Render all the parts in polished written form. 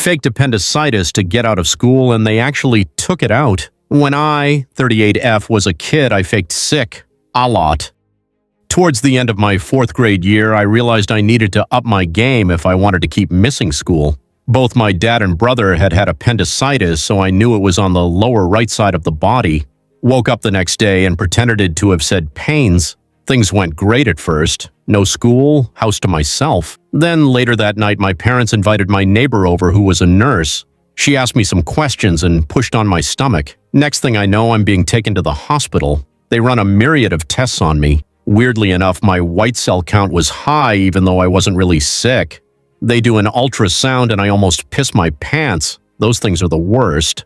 faked appendicitis to get out of school, and they actually took it out. When I, 38F, was a kid, I faked sick. A lot. Towards the end of my 4th grade year, I realized I needed to up my game if I wanted to keep missing school. Both my dad and brother had had appendicitis, so I knew it was on the lower right side of the body. Woke up the next day and pretended to have said pains. Things went great at first. No school, house to myself. Then later that night, my parents invited my neighbor over who was a nurse. She asked me some questions and pushed on my stomach. Next thing I know, I'm being taken to the hospital. They run a myriad of tests on me. Weirdly enough, my white cell count was high even though I wasn't really sick. They do an ultrasound and I almost piss my pants. Those things are the worst.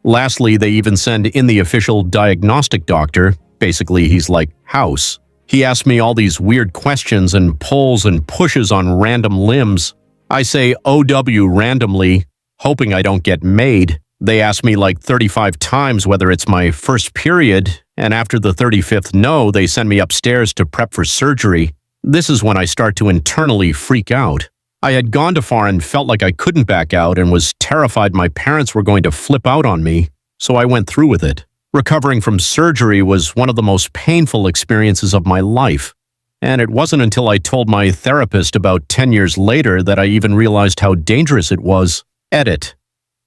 Lastly, they even send in the official diagnostic doctor. Basically, he's like house. He asks me all these weird questions and pulls and pushes on random limbs. I say OW randomly, hoping I don't get made. They ask me like 35 times whether it's my first period, and after the 35th no, they send me upstairs to prep for surgery. This is when I start to internally freak out. I had gone too far and felt like I couldn't back out and was terrified my parents were going to flip out on me, so I went through with it. Recovering from surgery was one of the most painful experiences of my life, and it wasn't until I told my therapist about 10 years later that I even realized how dangerous it was. Edit.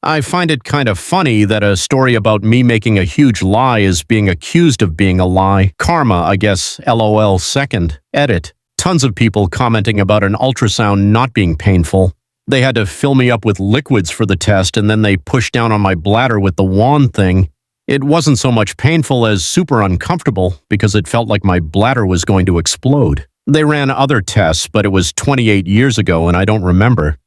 I find it kind of funny that a story about me making a huge lie is being accused of being a lie. Karma, I guess, LOL second. Edit. Tons of people commenting about an ultrasound not being painful. They had to fill me up with liquids for the test and then they pushed down on my bladder with the wand thing. It wasn't so much painful as super uncomfortable because it felt like my bladder was going to explode. They ran other tests, but it was 28 years ago and I don't remember.